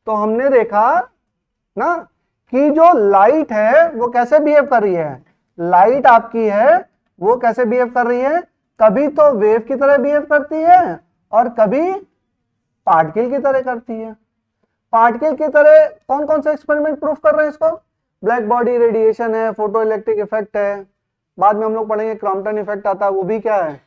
तो हमने देखा ना कि जो लाइट है वो कैसे बिहेव कर रही है, लाइट आपकी है वो कैसे बिहेव कर रही है, कभी तो वेव की तरह बिहेव करती है और कभी पार्टिकल की तरह करती है। पार्टिकल की तरह कौन कौन से एक्सपेरिमेंट प्रूफ कर रहे हैं इसको, ब्लैक बॉडी रेडिएशन है, फोटो इलेक्ट्रिक इफेक्ट है, बाद में हम लोग पढ़ेंगे क्रॉम्पटन इफेक्ट आता है, वो भी क्या है,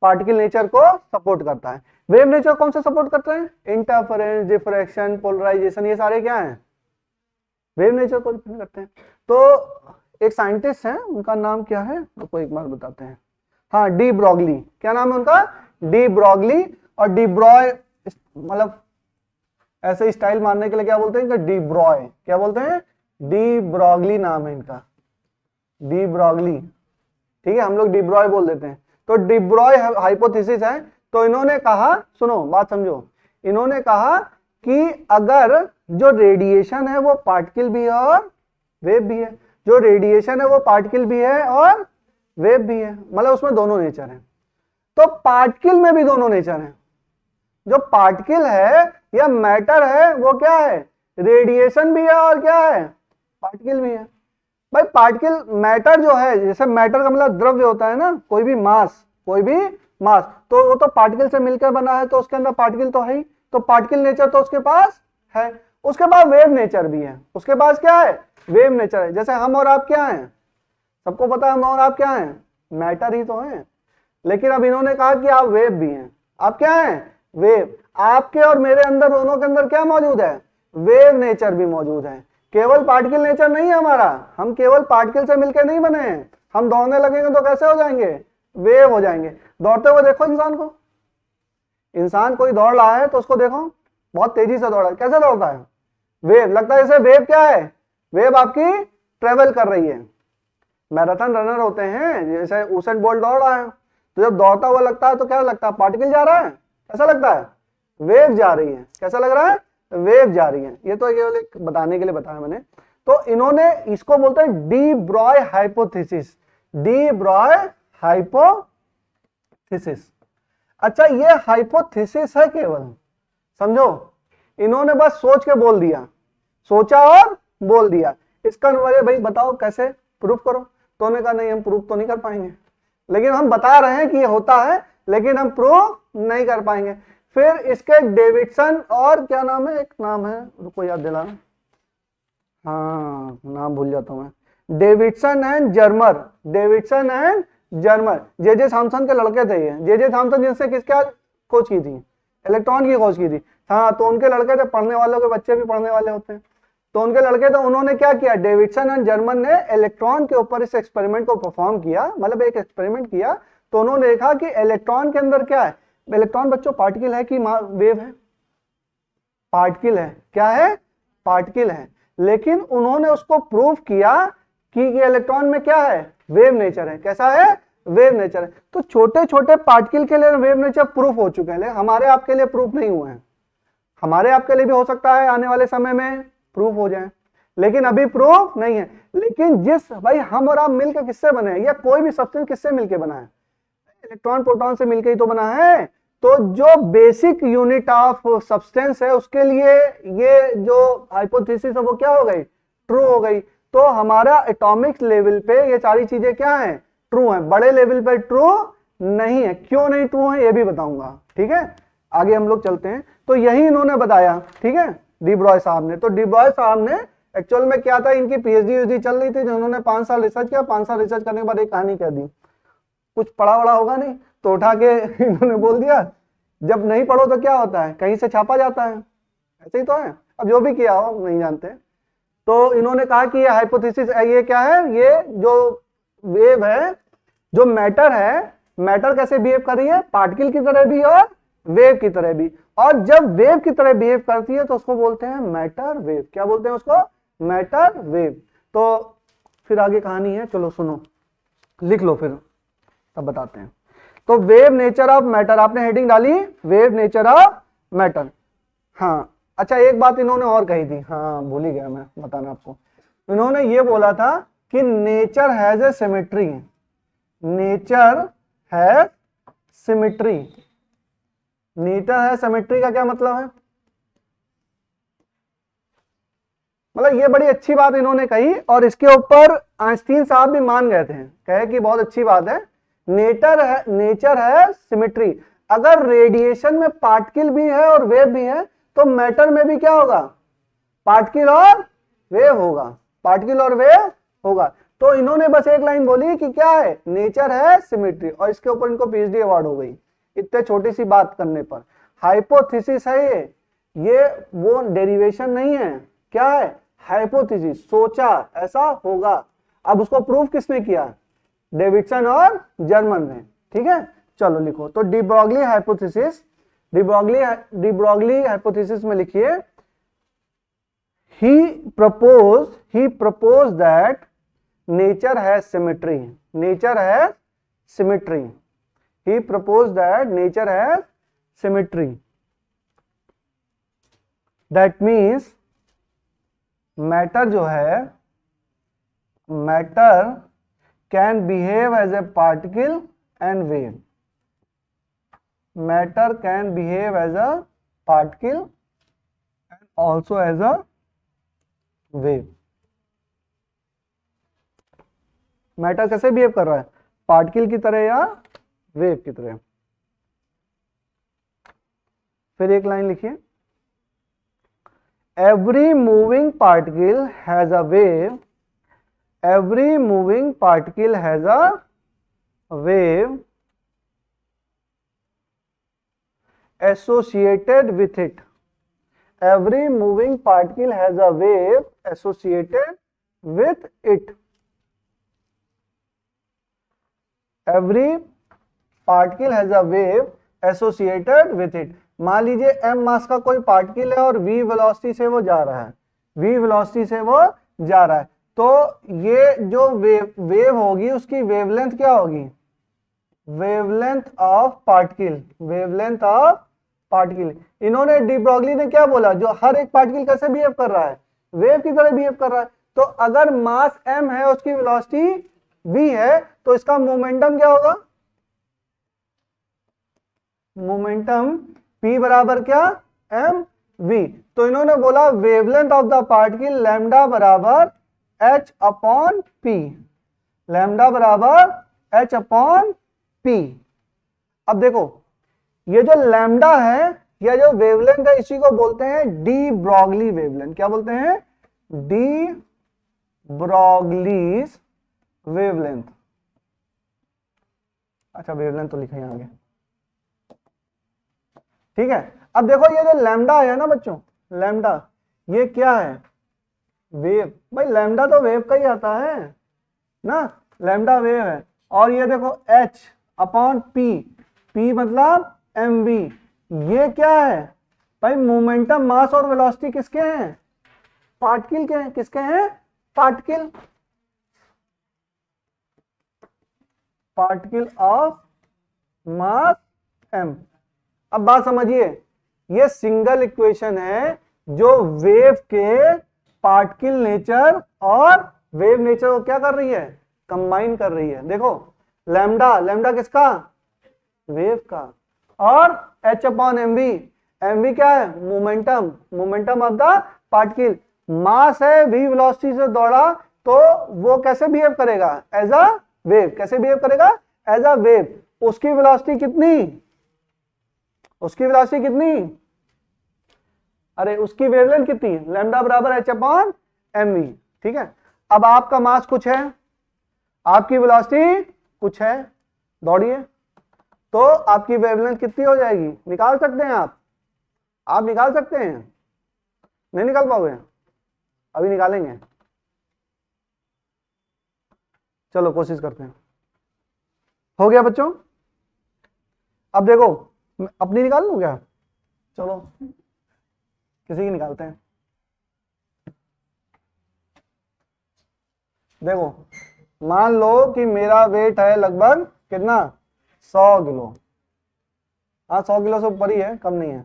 पार्टिकल नेचर को सपोर्ट करता है। वेव नेचर कौन सा सपोर्ट करता है, इंटरफेरेंस, डिफ्रैक्शन, पोलराइजेशन, ये सारे क्या है, वेव नेचर को डिपेंड करते हैं। तो एक साइंटिस्ट हैं, उनका नाम क्या है, आपको एक बार बताते हैं, हाँ डी ब्रॉगली, क्या नाम है उनका, डी ब्रॉगली। और डी ब्रॉय मतलब ऐसे स्टाइल मारने के लिए क्या बोलते हैं इनका, डी ब्रॉय, क्या बोलते हैं, डी ब्रॉगली नाम है इनका, डी ब्रॉगली, ठीक है, हम लोग डी ब्रॉय बोल देते हैं। तो डी ब्रॉय हाइपोथेसिस है। तो इन्होंने कहा, सुनो बात समझो, इन्होंने कहा कि अगर जो रेडिएशन है वो पार्टिकल भी है और वेव भी है, जो रेडिएशन है वो पार्टिकल भी है और वेव भी है, मतलब उसमें दोनों नेचर है। तो पार्टिकल में भी दोनों नेचर है, जो पार्टिकल है या मैटर है वो क्या है, रेडिएशन भी है और क्या है, पार्टिकल भी है। भाई पार्टिकल मैटर जो है, जैसे मैटर का मतलब द्रव्य होता है ना, कोई भी मास, कोई भी मास, तो वो तो पार्टिकल से मिलकर बना है, तो उसके अंदर पार्टिकल तो है ही, तो पार्टिकल नेचर तो उसके पास है। उसके बाद वेव नेचर भी है, उसके पास क्या है, वेव नेचर है। जैसे हम और आप क्या हैं, सबको पता है हम और आप क्या हैं, मैटर ही तो हैं, लेकिन अब इन्होंने कहा कि आप वेव भी हैं। आप क्या हैं, वेव। आपके और मेरे अंदर, दोनों के अंदर क्या मौजूद है, वेव नेचर भी मौजूद है, केवल पार्टिकल नेचर नहीं है हमारा। हम केवल पार्टिकल से मिलकर नहीं बने हैं, हम दौड़ने लगेंगे तो कैसे हो जाएंगे, वेव हो जाएंगे। दौड़ते हुए देखो इंसान को, इंसान कोई दौड़ रहा है तो उसको देखो बहुत तेजी से दौड़ रहा है, कैसे दौड़ता है, वेव, लगता है जैसे वेव क्या है, वेव आपकी ट्रेवल कर रही है। मैराथन रनर होते हैं, जैसे उसेन बोल्ट दौड़ रहा है, तो जब दौड़ता हुआ लगता है तो क्या लगता है, पार्टिकल जा रहा है, कैसा लगता है, वेव जा रही है, कैसा लग रहा है, वेव जा रही है। ये तो केवल एक बताने के लिए बताया मैंने। तो इन्होंने इसको बोलते हैं D Broglie hypothesis, D Broglie hypothesis. अच्छा ये हाइपोथेसिस है केवल, समझो, इन्होंने बस सोच के बोल दिया, सोचा और बोल दिया। इसका भाई बताओ कैसे प्रूफ करो, तो उन्होंने कहा नहीं हम प्रूफ तो नहीं कर पाएंगे, लेकिन हम बता रहे हैं कि ये होता है, लेकिन हम प्रूफ नहीं कर पाएंगे। फिर इसके डेविडसन और क्या नाम है, एक नाम है, रुको याद दिलाना, हाँ नाम भूल जाता हूं मैं, Davidson and Germer, Davidson and Germer, J Thomson के लड़के थे ये, जे थॉमसन जिनसे किसका खोज की थी, इलेक्ट्रॉन की खोज की थी, हाँ तो उनके लड़के थे, पढ़ने वालों के बच्चे भी पढ़ने वाले होते हैं, तो उनके लड़के थे। उन्होंने क्या किया, डेविडसन एंड जर्मन ने इलेक्ट्रॉन के ऊपर इस एक्सपेरिमेंट को परफॉर्म किया, मतलब एक एक्सपेरिमेंट किया। तो उन्होंने देखा कि इलेक्ट्रॉन के अंदर क्या है, इलेक्ट्रॉन बच्चों पार्टिकल है कि वेव है, पार्टिकल है, क्या है, पार्टिकल है। लेकिन उन्होंने उसको प्रूव किया कि ये इलेक्ट्रॉन में क्या है, वेव नेचर है, कैसा है, वेव नेचर है। तो छोटे छोटे पार्टिकल के लिए वेव नेचर प्रूफ हो चुके हैं, लेकिन हमारे आपके लिए प्रूफ नहीं हुए हैं। हमारे आपके लिए भी हो सकता है आने वाले समय में प्रूफ हो जाए, लेकिन अभी प्रूफ नहीं है। लेकिन जिस भाई हम और आप मिलकर किससे बने हैं, या कोई भी सब्सटेंस किससे मिलकर बना है, इलेक्ट्रॉन प्रोटॉन से मिलकर ही तो बना है। तो जो बेसिक यूनिट ऑफ सब्सटेंस है उसके लिए ये जो हाइपोथेसिस है वो क्या हो गई, ट्रू हो गई। तो हमारा एटॉमिक लेवल पे ये सारी चीजें क्या है, ट्रू है, बड़े लेवल पे ट्रू नहीं है। क्यों नहीं ट्रू है ये भी बताऊंगा, ठीक है, आगे हम लोग चलते हैं। तो यही इन्होंने बताया, ठीक है, डी ब्रॉय साहब ने। तो डी ब्रॉय साहब ने एक्चुअल में क्या था, इनकी पीएचडी चल रही थी, जिन्होंने 5 साल रिसर्च किया, 5 साल रिसर्च करने के बाद एक कहानी कह दी, कुछ पढ़ा वड़ा होगा नहीं तो उठा के इन्होंने बोल दिया। जब नहीं पढ़ो तो क्या होता है, कहीं से छापा जाता है, ऐसे ही तो है। अब जो भी किया हो नहीं जानते। तो इन्होंने कहा कि ये हाइपोथेसिस, ये क्या है, ये जो वेव है, जो मैटर है, मैटर कैसे बिहेव कर रही है, पार्टिकल की तरह भी और वेव की तरह भी। और जब वेव की तरह बिहेव करती है तो उसको बोलते हैं मैटर वेव। क्या बोलते हैं उसको, मैटर वेव। तो फिर आगे कहानी है, चलो सुनो, लिख लो फिर तब बताते हैं। तो वेव नेचर ऑफ मैटर, आपने हेडिंग डाली वेव नेचर ऑफ मैटर। हाँ अच्छा एक बात इन्होंने और कही थी, हाँ भूल ही गया मैं बताना आपको। इन्होंने ये बोला था कि nature has a symmetry, nature है सिमेट्री। नेचर है सिमेट्री का क्या मतलब है, मतलब ये बड़ी अच्छी बात इन्होंने कही और इसके ऊपर आइंस्टीन साहब भी मान गए थे, कहे कि बहुत अच्छी बात है, नेचर है सिमेट्री। अगर रेडिएशन में पार्टिकल भी है और वेव भी है तो मैटर में भी क्या होगा, पार्टिकल और वेव होगा, पार्टिकल और वेव होगा। तो इन्होंने बस एक लाइन बोली कि क्या है, नेचर है सिमेट्री, और इसके ऊपर इनको पीएचडी अवार्ड हो गई इतने छोटी सी बात करने पर। हाइपोथेसिस है ये वो डेरिवेशन नहीं है, क्या है, हाइपोथेसिस, सोचा ऐसा होगा। अब उसको प्रूफ किसने किया, डेविडसन और जर्मन ने, ठीक है। चलो लिखो, तो de Broglie hypothesis, de Broglie hypothesis में लिखिए, he proposed that nature has symmetry, nature has symmetry, he proposed that nature has symmetry, that means matter जो है, matter can behave as a particle and wave, matter can behave as a particle and also as a wave. Matter कैसे behave कर रहा है, particle की तरह या wave की तरह। फिर एक लाइन लिखिए, every moving particle has a wave, every moving particle has a wave associated with it, every moving particle has a wave associated with it, every particle has a wave associated with it। मान लीजिए m मास का कोई particle है और v velocity से वो जा रहा है, v वेलोसिटी से वो जा रहा है, तो ये जो वेव होगी उसकी वेवलेंथ क्या होगी, wavelength of particle, wavelength of particle. इन्होंने डी ब्रॉगली ने क्या बोला, जो हर एक पार्टिकल कैसे बिहेव कर रहा है, वेव की तरह बिहेव कर रहा है। तो अगर मास m है, उसकी वेलोसिटी v है, तो इसका मोमेंटम क्या होगा, मोमेंटम p बराबर क्या, m v। तो इन्होंने बोला wavelength of the particle lambda बराबर h अपॉन p, लैम्डा बराबर h अपॉन p। अब देखो ये जो लैम्डा है या जो वेवलेंथ है इसी को बोलते हैं डी ब्रॉगली वेवलेंथ। क्या बोलते हैं, डी ब्रॉगलीज वेवलेंथ। अच्छा वेवलेंथ तो लिखा है आगे, ठीक है। अब देखो ये जो लैम्डा है ना बच्चों, लैम्डा ये क्या है, वेव। भाई लैम्डा तो वेव का ही आता है ना, लैम्डा वेव है। और ये देखो h अपॉन p, p मतलब mv, ये क्या है भाई, मोमेंटम, मास और वेलोसिटी किसके हैं, पार्टिकल के हैं। किसके हैं, particle, particle of mass m। अब बात समझिए, ये सिंगल इक्वेशन है जो वेव के पार्टिकल नेचर और वेव नेचर को क्या कर रही है, कंबाइन कर रही है। देखो लैम्डा, लैम्डा किसका, वेव का, और h अपॉन mv, mv क्या है, momentum, momentum of the particle. Mass है, v वेलोसिटी से दौड़ा, तो वो कैसे बिहेव करेगा, एज अ वेव। कैसे बिहेव करेगा, एज अ वेव। उसकी वेलोसिटी कितनी, उसकी वेलोसिटी कितनी, अरे उसकी वेवलेंथ कितनी, लैम्डा बराबर h अपॉन mv, ठीक है। अब आपका मास कुछ है, आपकी वेलोसिटी कुछ है, दौड़िए, तो आपकी वेवलेंथ कितनी हो जाएगी, निकाल सकते हैं आप निकाल सकते हैं, नहीं निकाल पाओगे, अभी निकालेंगे, चलो कोशिश करते हैं। हो गया बच्चों, अब देखो अपनी निकाल लूं क्या, चलो किसी की निकालते हैं। देखो मान लो कि मेरा वेट है लगभग कितना, 100 किलो, हाँ 100 किलो से ऊपर ही है, कम नहीं है।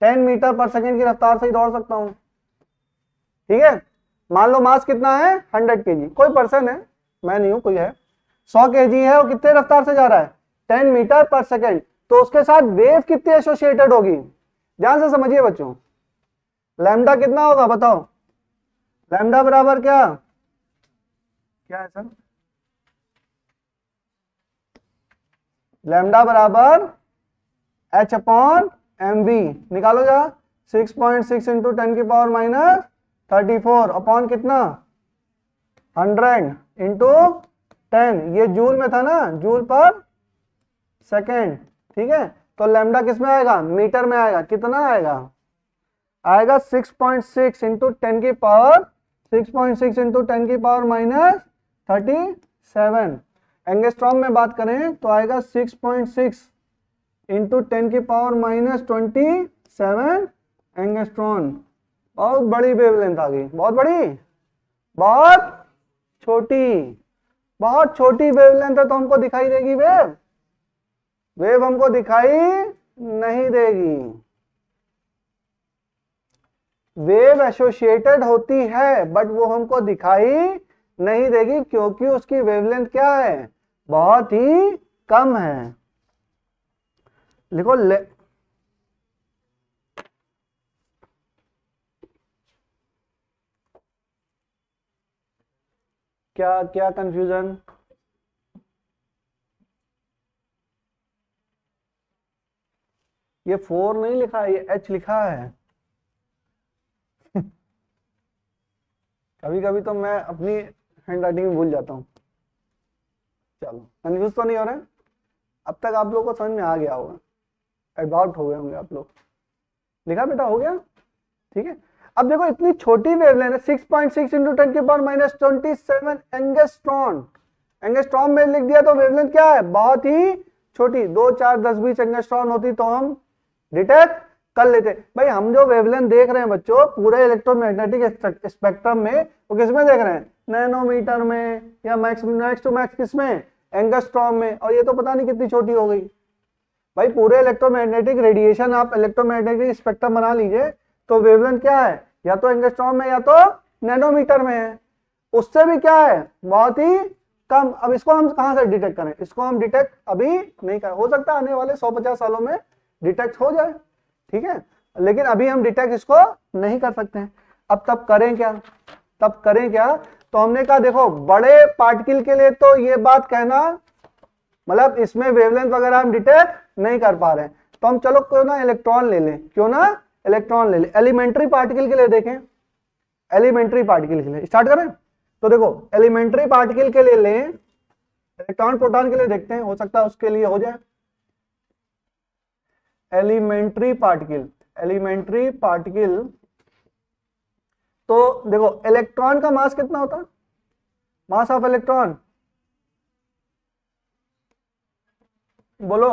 10 मीटर पर सेकेंड की रफ्तार से ही दौड़ सकता हूं, ठीक है। मान लो मास कितना है, 100 kg, कोई पर्सन है, मैं नहीं हूं, कोई है, 100 kg है, और कितने रफ्तार से जा रहा है, 10 मीटर पर सेकेंड। तो उसके साथ वेव कितनी एसोसिएटेड होगी, ध्यान से समझिए बच्चों। लैम्डा कितना होगा बताओ, लैम्डा बराबर क्या क्या है सर? लैम्डा बराबर h अपॉन एम वी, निकालो जा। 6.6 इंटू 10 की पावर माइनस 34 अपॉन कितना 100 इंटू 10, ये जूल में था ना, जूल पर सेकेंड, ठीक है। तो लैम्डा किस में आएगा? मीटर में आएगा। कितना आएगा? आएगा 6.6 इंटू 10 की पावर 6.6 इंटू 10 की पावर माइनस 37। एंगस्ट्रॉम में बात करें तो आएगा 6.6 इंटू 10 की पावर माइनस 27 एंगस्ट्रॉन। बहुत बड़ी वेवलेंथ आ गई, बहुत बड़ी, बहुत छोटी, बहुत छोटी वेवलेंथ है तो हमको दिखाई देगी वेव? वेव हमको दिखाई नहीं देगी। वेव एसोसिएटेड होती है बट वो हमको दिखाई नहीं देगी क्योंकि उसकी वेवलेंथ क्या है? बहुत ही कम है। लिखो क्या क्या कंफ्यूजन? ये 4 नहीं लिखा है, ये H लिखा है। कभी कभी तो मैं अपनी हैंड राइटिंग में भूल जाता हूँ। चलो, कंफ्यूज तो नहीं हो रहे? अब तक आप लोगों को समझ में आ गया होगा, एडॉप्ट हो गए होंगे आप लोग। लिखा बेटा, हो गया? ठीक है। अब देखो इतनी छोटी वेवलेंथ है, 6.6 इंटू 10 की पावर माइनस 27 एंगस्ट्रॉन। एंगस्ट्रॉन में लिख दिया तो वेवलेंथ क्या है? बहुत ही छोटी। 2, 4, 10, 20 एंगस्ट्रॉन होती तो हम डिटेक्ट कर लेते। भाई हम जो वेवलेंथ देख रहे हैं बच्चों पूरे इलेक्ट्रोमैग्नेटिक स्पेक्ट्रम में, वो किस में देख रहे हैं? नैनोमीटर में या मैक्स टू मैक्स किस में? एंगस्ट्रॉम में। और ये तो पता नहीं कितनी छोटी हो गई। भाई पूरे इलेक्ट्रोमैग्नेटिक रेडिएशन आप इलेक्ट्रोमैग्नेटिक स्पेक्ट्रम बना लीजिए तो वेवलेंथ क्या है? या तो एंगस्ट्रॉम में या तो नैनोमीटर में है। उससे भी क्या है? बहुत ही कम। अब इसको हम कहां से डिटेक्ट करें? इसको हम डिटेक्ट अभी नहीं कर, हो सकता है आने वाले 150 सालों में डिटेक्ट हो जाए, ठीक है, लेकिन अभी हम डिटेक्ट इसको नहीं कर सकते हैं। अब तब करें क्या? तो हमने कहा देखो बड़े पार्टिकल के लिए तो ये बात कहना, मतलब इसमें वेवलेंथ वगैरह हम डिटेक्ट नहीं कर पा रहे हैं, तो हम चलो क्यों ना इलेक्ट्रॉन ले लें, एलिमेंट्री पार्टिकल के लिए देखें। एलिमेंट्री पार्टिकल के लिए स्टार्ट करें। तो देखो एलिमेंट्री पार्टिकल के लिए लें, इलेक्ट्रॉन प्रोटॉन के लिए देखते हैं, हो सकता है उसके लिए हो जाए। एलिमेंट्री पार्टिकल तो देखो इलेक्ट्रॉन का मास कितना होता है? मास ऑफ इलेक्ट्रॉन बोलो।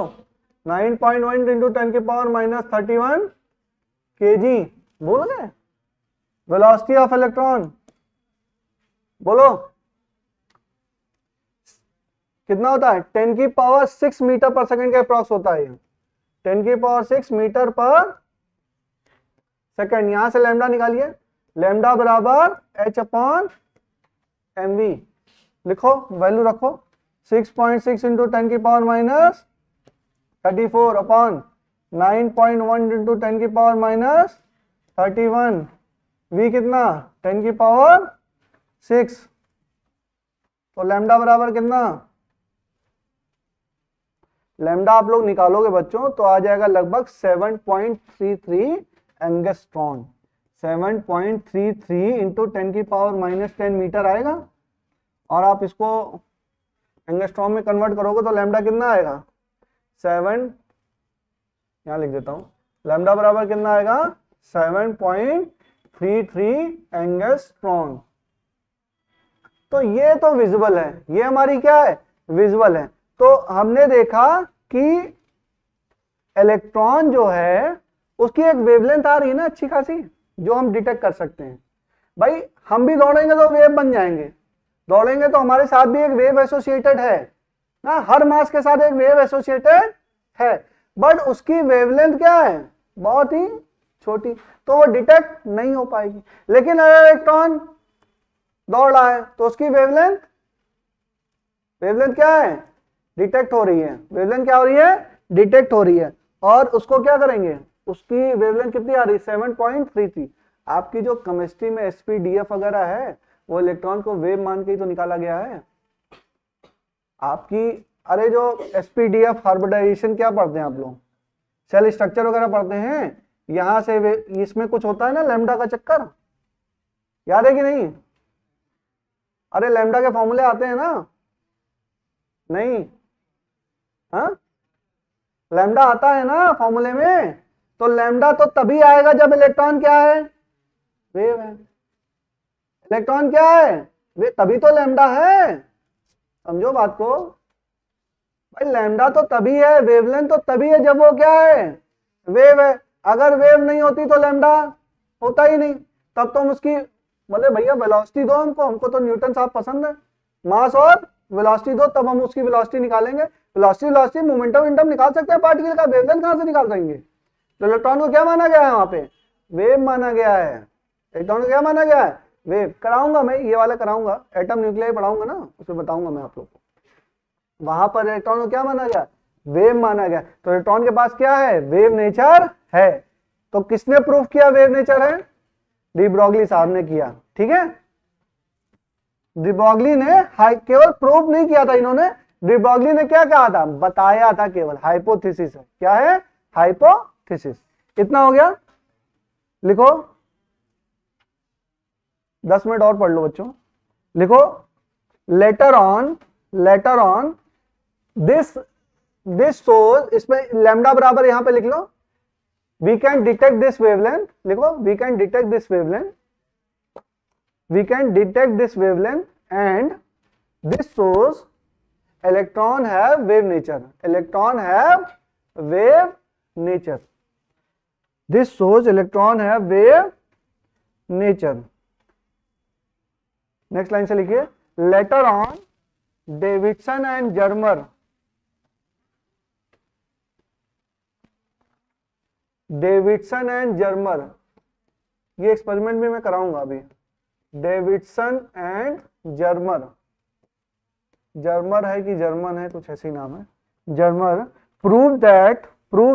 9.1 इंटू 10 की पावर माइनस 31 kg। बोलो गए। वेलोसिटी ऑफ इलेक्ट्रॉन बोलो कितना होता है? 10 की पावर 6 मीटर पर सेकंड का अप्रॉक्स होता है। 10 की पावर 6 मीटर पर सेकंड। यहां से लैम्डा निकालिए, लैम्डा बराबर h अपॉन एम वी। लिखो, वैल्यू रखो, 6.6 इंटू 10 की पावर माइनस 34 अपॉन 9.1 इंटू 10 की पावर माइनस 31। वी कितना? 10 की पावर 6। तो लैम्डा बराबर कितना? लैम्डा आप लोग निकालोगे बच्चों तो आ जाएगा लगभग 7.33 एंगस्ट्रॉन। 7.33 इंटू 10 की पावर माइनस 10 मीटर आएगा, और आप इसको एंगस्ट्रॉन में कन्वर्ट करोगे तो लैम्डा कितना आएगा? 7, यहां लिख देता हूं, लैम्डा बराबर कितना आएगा? 7.33 एंगस्ट्रॉन। तो ये तो विजिबल है, ये हमारी क्या है? विजिबल है। तो हमने देखा कि इलेक्ट्रॉन जो है उसकी एक वेवलेंथ आ रही है ना अच्छी खासी, जो हम डिटेक्ट कर सकते हैं। भाई हम भी दौड़ेंगे तो वेव बन जाएंगे, दौड़ेंगे तो हमारे साथ भी एक वेव एसोसिएटेड है ना, हर मास के साथ एक वेव एसोसिएटेड है, बट उसकी वेवलेंथ क्या है? बहुत ही छोटी, तो वो डिटेक्ट नहीं हो पाएगी। लेकिन अगर इलेक्ट्रॉन दौड़ रहा है तो उसकी वेवलेंथ क्या है? डिटेक्ट हो रही है। वेवलेंथ क्या हो रही है? डिटेक्ट हो रही है। और उसको क्या करेंगे? उसकी वेवलेंथ कितनी आ रही है? 7.33। आपकी जो केमिस्ट्री में एसपीडीएफ वगैरह है वो इलेक्ट्रॉन को वेव मान के ही तो निकाला गया है आपकी। अरे जो एसपीडीएफ हाइब्रिडाइजेशन क्या पढ़ते हैं आप लोग, सेल स्ट्रक्चर वगैरह पढ़ते हैं, यहां से इसमें कुछ होता है ना लैम्डा का चक्कर, याद है कि नहीं? अरे लैम्डा के फॉर्मूले आते हैं ना, नहीं? हाँ, लैम्डा आता है ना फॉर्मूले में, तो लैम्डा तो तभी आएगा जब इलेक्ट्रॉन क्या है, वेव है। इलेक्ट्रॉन क्या है, वे तभी तो लैम्डा है, समझो बात को भाई। लैम्डा तो तभी है, वेवलेंथ तो तभी है जब वो क्या है, वेव है। अगर वेव नहीं होती तो लैम्डा होता ही नहीं, तब तो हम उसकी मतलब भैया वेलोसिटी दो हमको, हमको तो न्यूटन साहब पसंद है, मास और वेलोसिटी दो तब हम उसकी वेलोसिटी निकालेंगे। वेलोसिटी मोमेंटम निकाल सकते हैं पार्टिकल का, वेवलेंथ कहां से निकाल सकेंगे? तो इलेक्ट्रॉन को क्या माना गया है वहां पे, वेव माना गया है। इलेक्ट्रॉन को क्या माना गया है, वेव। कराऊंगा मैं ये वाला, कराऊंगा एटम न्यूक्लियर पढ़ाऊंगा ना, उसमें बताऊंगा मैं आप लोग को। वहां पर इलेक्ट्रॉन को क्या माना गया, वेव माना गया। तो इलेक्ट्रॉन के पास क्या है, वेव नेचर है। तो किसने प्रूफ किया वेव नेचर है, डी ब्रॉगली साहब ने किया, ठीक है। डी ब्रॉगली ने केवल प्रूफ नहीं किया था, इन्होंने डी ब्रॉगली ने क्या कहा था, बताया था, केवल हाइपोथेसिस है। क्या है, हाइपोथेसिस। इतना हो गया, लिखो 10 मिनट और पढ़ लो बच्चों। लिखो लेटर ऑन दिस सोर्स, इसमें लैम्डा बराबर यहां पे लिख लो, we can detect this wavelength. लिखो we can detect this wavelength, we can detect this wavelength and this source electron have wave nature, electron have wave nature, this source electron have wave nature। Next line से लिखिए, later on Davidson and Germer, Davidson and Germer, ये experiment भी मैं कराऊंगा अभी। Davidson and Germer, Germer है कि German है, कुछ ऐसी नाम है, Germer. Prove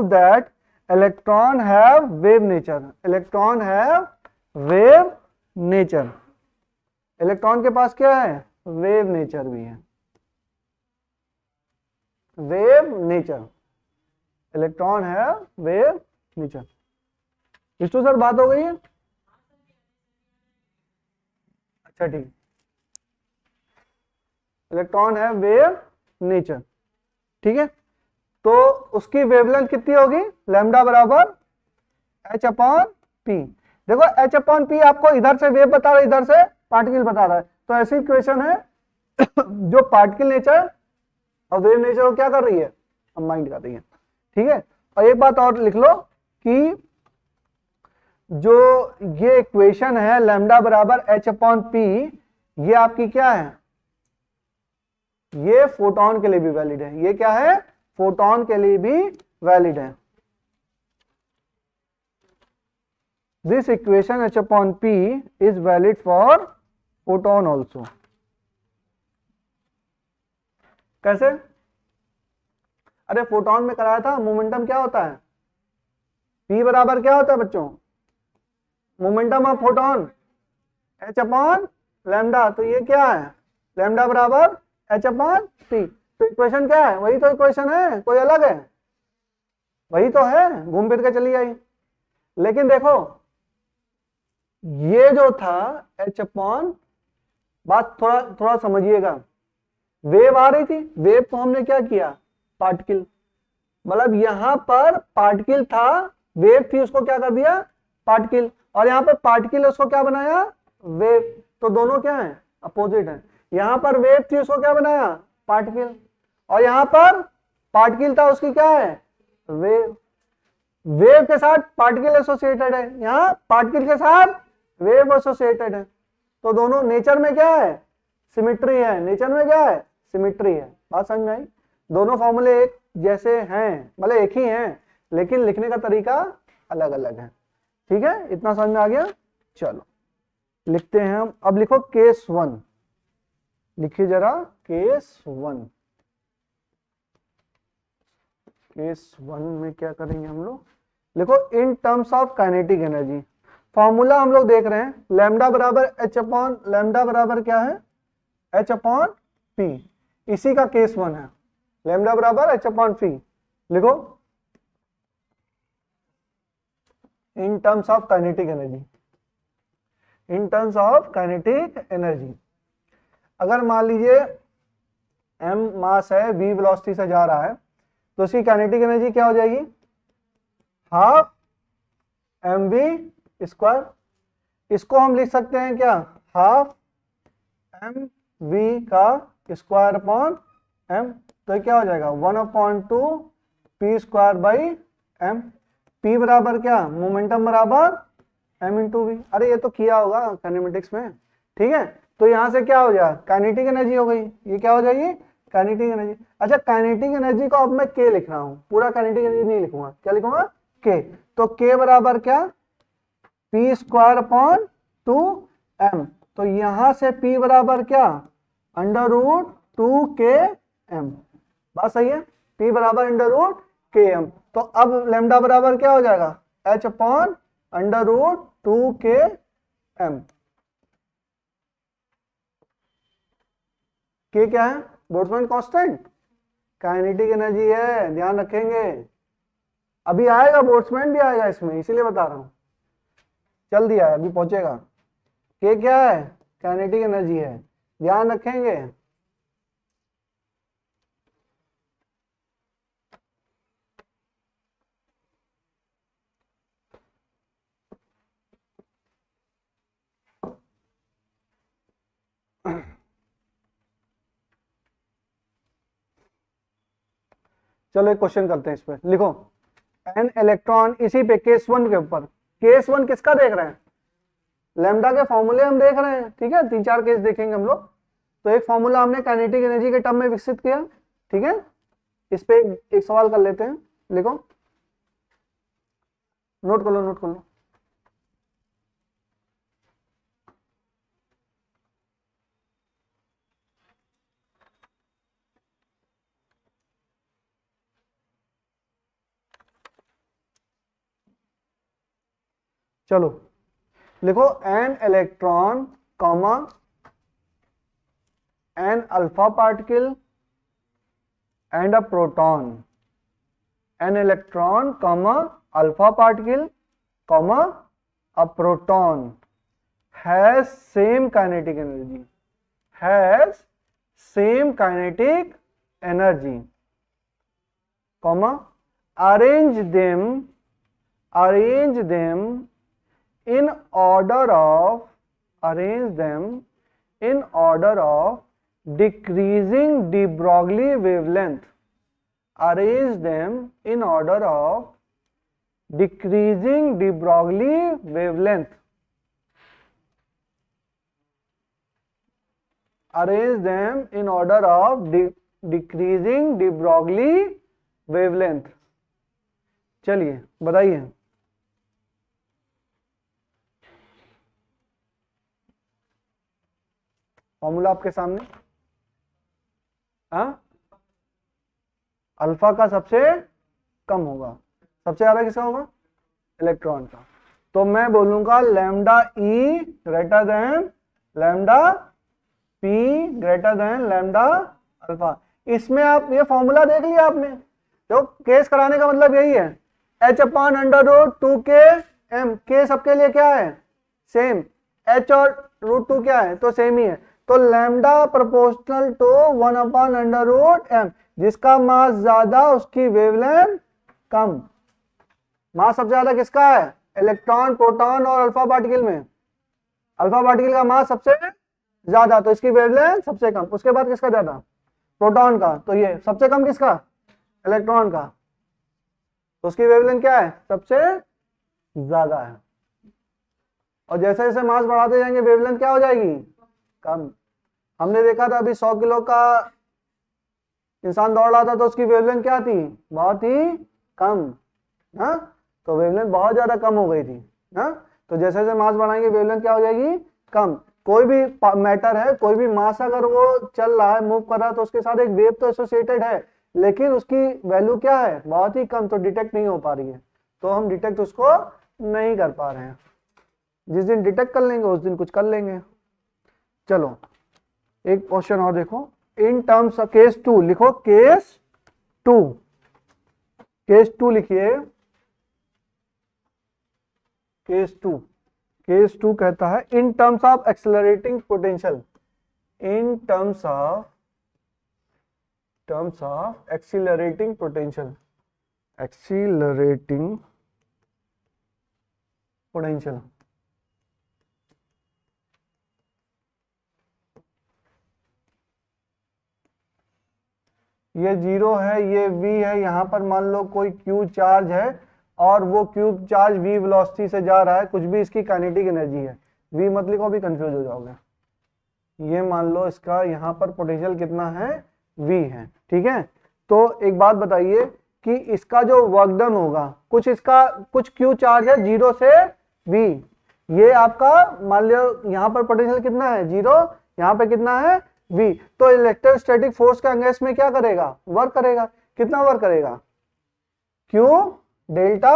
that electron have wave nature, electron have wave nature. Electron के पास क्या है, वेव नेचर भी है, wave nature, electron have wave nature. Vishnu sir बात हो गई है, अच्छा ठीक। इलेक्ट्रॉन है वेव नेचर, ठीक है। तो उसकी वेवलेंथ कितनी होगी, लैम्डा बराबर h अपॉन पी। देखो h अपॉन पी आपको इधर से वेव बता रहा है, इधर से पार्टिकल बता रहा है, तो ऐसी इक्वेशन है जो पार्टिकल नेचर और वेव नेचर को क्या कर रही है, कंबाइन कर रही है, ठीक है। और एक बात और लिख लो कि जो ये इक्वेशन है लैम्डा बराबर h अपॉन पी, ये आपकी क्या है, ये फोटोन के लिए भी वैलिड है। ये क्या है, फोटोन के लिए भी वैलिड है। This equation h upon p is valid for photon also. कैसे, अरे फोटोन में कराया था, मोमेंटम क्या होता है, p बराबर क्या होता है बच्चों, momentum of photon h upon lambda. तो ये क्या है, लैम्डा बराबर h अपॉन p। तो इक्वेशन क्या है, वही तो इक्वेशन है, कोई अलग है, वही तो है, घूम फिर के चली आई। लेकिन देखो ये जो था h अपॉन, बात थोड़ा थोड़ा समझिएगा, वेव आ रही थी, वेव को हमने क्या किया, पार्टिकल, मतलब यहां पर पार्टिकल था, वेव थी, उसको क्या कर दिया, पार्टिकल, और यहाँ पर पार्टिकल उसको क्या बनाया, वेव। तो दोनों क्या है, अपोजिट है। यहां पर वेव थी, उसको क्या बनाया, पार्टिकल, और यहां पर पार्टिकल था, उसकी क्या है, वेव। वेव के साथ पार्टिकल एसोसिएटेड है, यहाँ पार्टिकल के साथ वेव एसोसिएटेड है, तो दोनों नेचर में क्या है, सिमिट्री है, नेचर में क्या है, सिमिट्री है। बात समझ में आई, दोनों फॉर्मूले एक जैसे हैं, मतलब एक ही हैं, लेकिन लिखने का तरीका अलग अलग है, ठीक है। इतना समझ में आ गया, चलो लिखते हैं हम। अब लिखो केस 1, लिखिए जरा केस 1। केस 1 में क्या करेंगे हम लोग, लिखो in terms of kinetic energy. Formula हम लोग देख रहे हैं, लैम्डा बराबर एच अपॉन लैम्डा बराबर क्या है, एच अपॉन पी, इसी का केस 1 है, लैम्डा बराबर एच अपॉन पी। लिखो in terms of kinetic energy, in terms of kinetic energy. अगर मान लीजिए m मास है, v वेलोसिटी से जा रहा है, तो उसकी काइनेटिक एनर्जी क्या हो जाएगी, हाफ mv स्क्वायर। इसको हम लिख सकते हैं क्या, हाफ mv का स्क्वायर अपॉन m, तो क्या हो जाएगा 1/2 p square by m। p बराबर क्या, मोमेंटम बराबर m इंटू वी। अरे ये तो किया होगा काइनेमेटिक्स में, ठीक है। तो यहां से क्या हो जाएगा, काइनेटिक एनर्जी हो गई, ये क्या हो जाएगी, काइनेटिक एनर्जी। अच्छा काइनेटिक एनर्जी को अब मैं k लिख रहा हूं, पूरा काइनेटिक एनर्जी नहीं लिखूंगा, क्या लिखूंगा, k। तो k बराबर क्या, p स्क्वायर अपॉन 2m। तो यहां से p बराबर क्या, √2km। बात सही है, p बराबर √km। तो अब लैम्डा बराबर क्या हो जाएगा, h अपॉन √2km। k क्या है, बोल्ट्जमैन कांस्टेंट, काइनेटिक एनर्जी है, ध्यान रखेंगे। अभी आएगा बोल्ट्जमैन भी आएगा इसमें, इसीलिए बता रहा हूं, चल दिया है, अभी पहुंचेगा। k क्या है, काइनेटिक एनर्जी है, ध्यान रखेंगे। चलो एक क्वेश्चन करते हैं इस पे, लिखो एन इलेक्ट्रॉन, इसी पे केस 1 के ऊपर। केस 1 किसका देख रहे हैं, लैम्डा के फॉर्मूले हम देख रहे हैं, ठीक है, 3-4 केस देखेंगे हम लोग। तो एक फॉर्मूला हमने काइनेटिक एनर्जी के टर्म में विकसित किया, ठीक है। इस पे एक सवाल कर लेते हैं, लिखो, नोट कर लो, नोट कर लो। चलो लिखो an electron comma an alpha particle and a proton, an electron comma alpha particle comma a proton has same kinetic energy, has same kinetic energy, comma arrange them in order of, arrange them in order of decreasing de Broglie wavelength, arrange them in order of decreasing de Broglie wavelength, arrange them in order of decreasing de Broglie wavelength। चलिए बताइए, formula आपके सामने, हाँ, alpha का सबसे कम होगा, सबसे ज्यादा किसका होगा, इलेक्ट्रॉन का। तो मैं बोलूंगा lambda e greater than lambda p greater than lambda alpha. इसमें आप ये फॉर्मूला देख लिया आपने, तो केस कराने का मतलब यही है, h अपॉन √2km, के सबके लिए क्या है, सेम, h और √2 क्या है, तो सेम ही है। तो लैम्डा प्रोपोर्शनल टू 1/√m, जिसका मास ज्यादा उसकी वेवलेंथ कम। मास सबसे ज्यादा किसका है, इलेक्ट्रॉन, प्रोटॉन और अल्फा पार्टिकल में, अल्फा पार्टिकल का मास सबसे ज्यादा, तो इसकी वेवलेंथ सबसे कम। उसके बाद किसका ज्यादा, प्रोटॉन का, तो ये सबसे कम किसका, इलेक्ट्रॉन का, तो उसकी वेवलेंथ क्या है, सबसे ज्यादा है। और जैसे जैसे मास बढ़ाते जाएंगे वेवलेंथ क्या हो जाएगी, कम। हमने देखा था अभी 100 किलो का इंसान दौड़ रहा था, तो उसकी वेवलेंथ क्या थी, बहुत ही कम, हाँ, तो वेवलेंथ बहुत ज्यादा कम हो गई थी, हाँ। तो जैसे जैसे मास बढ़ाएंगे वेवलेंथ क्या हो जाएगी, कम। कोई भी मैटर है, कोई भी मास अगर वो चल रहा है, मूव कर रहा है, तो उसके साथ एक वेव तो एसोसिएटेड है, लेकिन उसकी वैल्यू क्या है, बहुत ही कम, तो डिटेक्ट नहीं हो पा रही है, तो हम डिटेक्ट उसको नहीं कर पा रहे हैं। जिस दिन डिटेक्ट कर लेंगे उस दिन कुछ कर लेंगे। चलो एक क्वेश्चन और देखो, इन टर्म्स ऑफ केस 2 लिखो, केस 2, केस 2 लिखिए, केस 2, केस 2 कहता है इन terms of accelerating potential, in terms of accelerating potential, accelerating potential. ये 0 है, ये v है, यहां पर मान लो कोई q चार्ज है और वो q चार्ज v वेलोसिटी से जा रहा है, कुछ भी इसकी काइनेटिक एनर्जी है, v मत लिखो भी कंफ्यूज हो जाओगे। ये मान लो इसका यहाँ पर पोटेंशियल कितना है, v है, ठीक है। तो एक बात बताइए कि इसका जो वर्क डन होगा, कुछ इसका कुछ q चार्ज है 0 से v, ये आपका मान लो यहाँ पर पोटेंशियल कितना है 0, यहाँ पे कितना है v, तो इलेक्ट्रोस्टैटिक फोर्स के अगेंस्ट में क्या करेगा, वर्क करेगा, कितना वर्क करेगा, q डेल्टा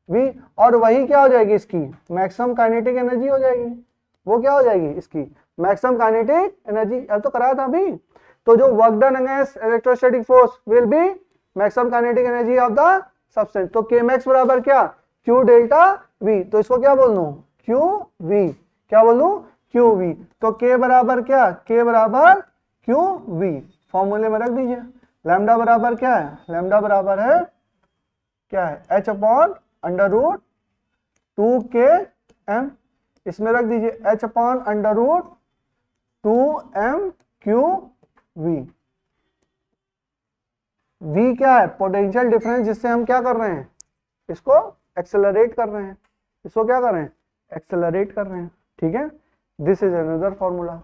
v, और वही क्या हो जाएगी इसकी मैक्सिमम काइनेटिक एनर्जी हो जाएगी, वो क्या हो जाएगी इसकी मैक्सिमम काइनेटिक एनर्जी, अब तो कराया था अभी। तो जो work done against electrostatic force will be maximum kinetic energy of the substance, तो kmax बराबर क्या, q डेल्टा v, तो इसको क्या बोल दूं, qv, क्या बोल दूं, qv, तो k बराबर क्या, k बराबर qv, फॉर्मूले में रख दीजिए। लैम्डा बराबर क्या है, लैम्डा बराबर है क्या है, h upon under root 2km, इसमें रख दीजिए h upon under root 2mqv। v क्या है, पोटेंशियल डिफरेंस जिससे हम क्या कर रहे हैं, इसको एक्सेलरेट कर रहे हैं, इसको क्या कर रहे हैं, एक्सेलरेट कर रहे हैं, ठीक है। दिस इज अनदर फॉर्मूला,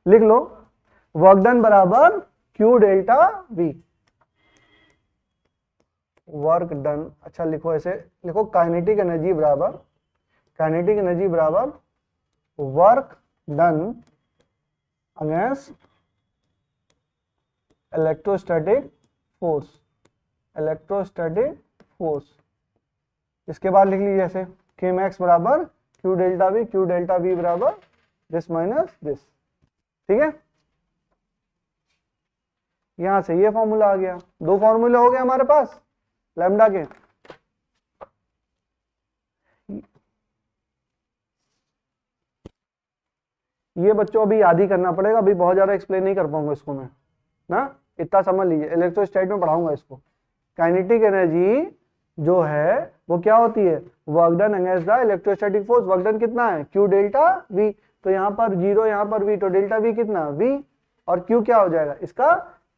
लिख लो, वर्क डन बराबर q delta v, work done, अच्छा लिखो ऐसे लिखो, काइनेटिक एनर्जी बराबर, काइनेटिक एनर्जी बराबर work done against electrostatic force, electrostatic force. इसके बाद लिख लीजिए ऐसे, kmax बराबर q डेल्टा v बराबर दिस माइनस दिस, ठीक है। यहां से ये फॉर्मूला आ गया, दो फॉर्मूले हो गए हमारे पास लैम्डा के। ये बच्चों अभी याद ही करना पड़ेगा, अभी बहुत ज्यादा एक्सप्लेन नहीं कर पाऊंगा इसको मैं ना, इतना समझ लीजिए, इलेक्ट्रोस्टैट में पढ़ाऊंगा इसको। काइनेटिक एनर्जी जो है वो क्या होती है, work done against the electrostatic force, work done कितना है q डेल्टा v, तो यहाँ पर 0 यहाँ पर v, तो डेल्टा v कितना v, और q क्या हो जाएगा इसका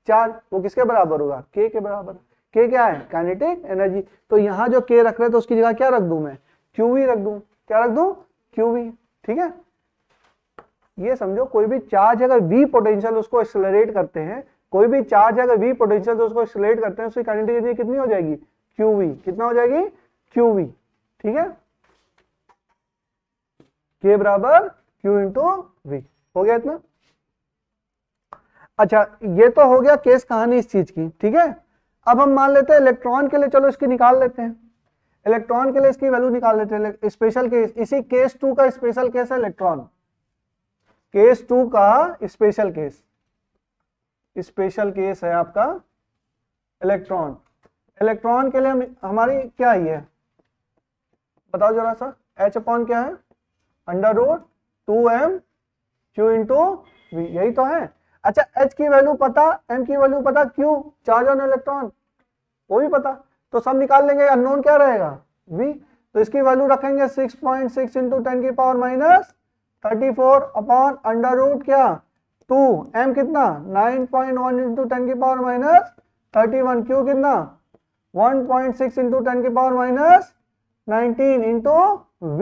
चार्ज, वो किसके बराबर होगा, k के बराबर। k क्या है, काइनेटिक एनर्जी, तो यहाँ जो k रख रहे हैं तो उसकी जगह क्या रख दूं मैं, qv रख दूं, क्या रख दूं, qv, ठीक है। ये समझो, कोई भी चार्ज अगर v पोटेंशियल उसको एक्सेलरेट करते हैं, कोई भी चार्ज अगर v पोटेंशियल तो उसको एक्सेलरेट करते हैं, उसकी काइनेटिक एनर्जी कितनी हो जाएगी, qv, कितना हो जाएगी, qv, ठीक है। k बराबर q इंटू v, हो गया इतना। अच्छा ये तो हो गया केस कहानी इस चीज की, ठीक है। अब हम मान लेते हैं इलेक्ट्रॉन के लिए, चलो इसकी निकाल लेते हैं, इलेक्ट्रॉन के लिए इसकी वैल्यू निकाल लेते हैं, स्पेशल केस, इसी केस 2 का स्पेशल केस है इलेक्ट्रॉन, केस 2 का स्पेशल केस, स्पेशल केस है आपका इलेक्ट्रॉन। इलेक्ट्रॉन के लिए हमारी क्या है, बताओ जरा सा, h अपॉन क्या है, under root 2m q into v, यही तो है। अच्छा h की वैल्यू पता, m की वैल्यू पता, q चार्ज ऑन इलेक्ट्रॉन वो भी पता, तो सब निकाल लेंगे, अननोन क्या रहेगा v, तो इसकी वैल्यू रखेंगे 6.6 इंटू 10 की power minus 34 upon under root क्या 2, m कितना 9.1 इंटू 10 की पावर माइनस 31, q कितना 1.6 इंटू 10 की पावर माइनस 19 इंटू v।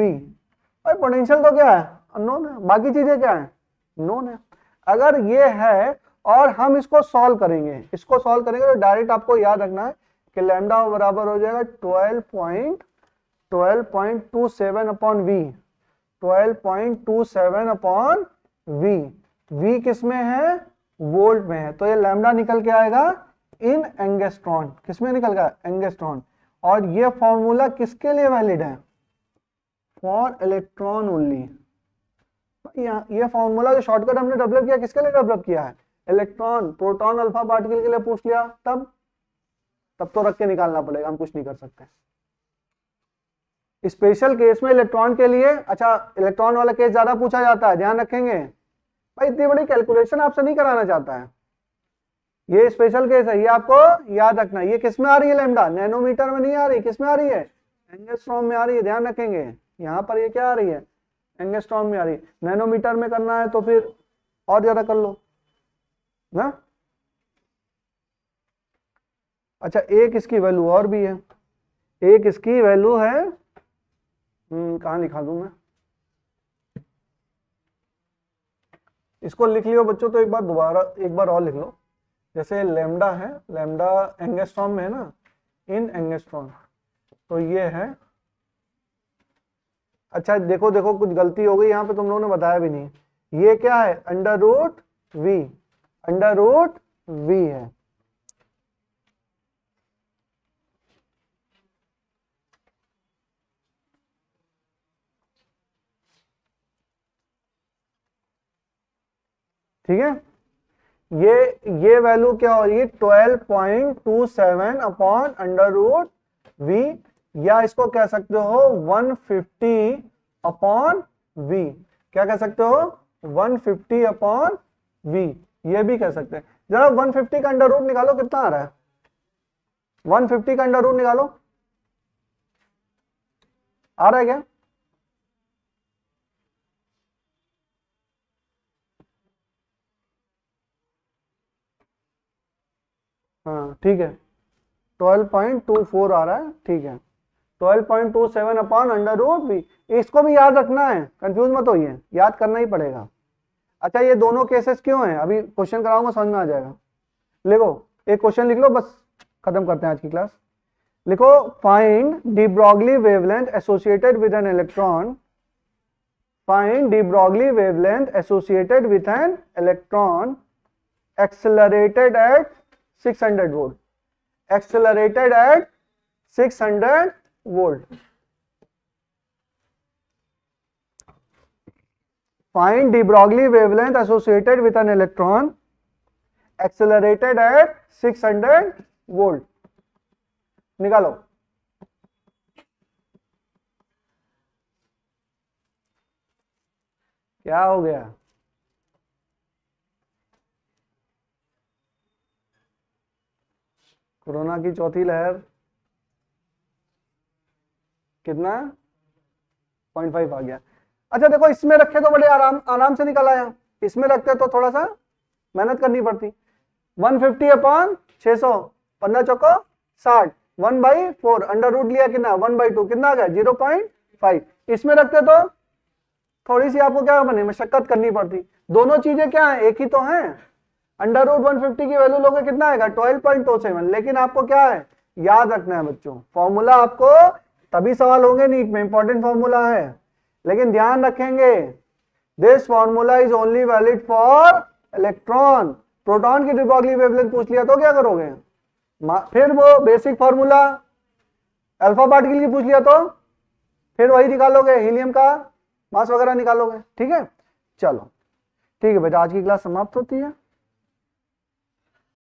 और पोटेंशियल तो क्या है, अननोन है, बाकी चीजें क्या है, नोन है। अगर ये है और हम इसको सॉल्व करेंगे, इसको सॉल्व करेंगे तो डायरेक्ट आपको याद रखना है कि लैम्डा बराबर हो जाएगा 12.27 upon v, 12.27 upon v, v किस में है, वोल्ट में है, तो ये लैम्डा निकल के आएगा इन एंगस्ट्रॉन, किस में निकल गया, एंगस्ट्रॉन। और ये फॉर्मूला किसके लिए वैलिड है, फॉर इलेक्ट्रॉन ओनली। ये फॉर्मूला जो शॉर्टकट हमने डेवलप किया किसके लिए डेवलप किया है? इलेक्ट्रॉन प्रोटॉन अल्फा पार्टिकल के लिए पूछ लिया तब तो रख के निकालना पड़ेगा, हम कुछ नहीं कर सकते। स्पेशल केस में इलेक्ट्रॉन के लिए, अच्छा इलेक्ट्रॉन वाला केस ज्यादा पूछा जाता है, ध्यान रखेंगे भाई, इतनी बड़ी कैलकुलेशन आपसे नहीं कराना चाहता है। ये स्पेशल केस है, ये आपको याद रखना है। ये किस में आ रही है लैम्डा? नैनोमीटर में नहीं आ रही, किस में आ रही है? एंगस्ट्रॉम में आ रही है, ध्यान रखेंगे। यहाँ पर ये क्या आ रही है? एंगस्ट्रॉम में आ रही है। नैनोमीटर में करना है तो फिर और ज्यादा कर लो ना। अच्छा एक इसकी वैल्यू और भी है, एक इसकी वैल्यू है, कहाँ लिखा दूं मैं, इसको लिख लियो बच्चों, तो एक बार दोबारा एक बार और लिख लो। जैसे लैम्डा है, लैम्डा एंगस्ट्रॉम में है ना, इन एंगस्ट्रॉम, तो ये है। अच्छा देखो देखो कुछ गलती हो गई यहाँ पे, तुम लोगों ने बताया भी नहीं। ये क्या है? Under root V, under root V है। ठीक है, ये वैल्यू क्या हो रही है? 12.27 अपॉन अंडर रूट वी, या इसको कह सकते हो 150 अपॉन वी। क्या कह सकते हो? 150 अपॉन वी, ये भी कह सकते हैं। जरा 150 का अंडर रूट निकालो, कितना आ रहा है? 150 का अंडर रूट निकालो, आ रहा है क्या? हाँ ठीक है, 12.24 आ रहा है, ठीक है। 12.27 अपॉन अंडर रूट वी, इसको भी याद रखना है, कंफ्यूज मत होइए, याद करना ही पड़ेगा। अच्छा ये दोनों केसेस क्यों हैं? अभी क्वेश्चन कराऊंगा, समझ में आ जाएगा। लिखो, एक क्वेश्चन लिख लो, बस खत्म करते हैं आज की क्लास। लिखो, find de Broglie wavelength associated with an electron, find de Broglie wavelength associated with an electron accelerated at 600 volt, accelerated at 600 volt. Find de Broglie wavelength associated with an electron accelerated at 600 volt. निकालो। क्या हो गया? Corona की चौथी लहर कितना? 0.5 आ गया। अच्छा देखो, इसमें रखे तो बड़े आराम से निकल आया, इसमें रखते तो थोड़ा सा मेहनत करनी पड़ती। 150 अपॉन 600, 15 चौको 60, 1/4 अंडर रूट लिया, कितना? 1/2, कितना आ गया? 0.5। इसमें रखते तो थोड़ी सी आपको क्या बने, मशक्कत करनी पड़ती। दोनों चीजें क्या है? एक ही तो हैं। अंडर रूट 150 की वैल्यू लोगे, कितना आएगा? 12.27। लेकिन आपको क्या है याद रखना है बच्चों, फॉर्मूला आपको तभी सवाल होंगे नीट में, इंपॉर्टेंट फॉर्मूला है, लेकिन ध्यान रखेंगे this formula is only valid for electron. Proton की डी ब्रॉगली वेवलेंथ पूछ लिया तो क्या करोगे? फिर वो बेसिक फॉर्मूला अल्फा पार्टिकल की पूछ लिया तो फिर वही निकालोगे, हीलियम का मास वगैरह निकालोगे। ठीक है, चलो ठीक है बेटा, आज की क्लास समाप्त होती है।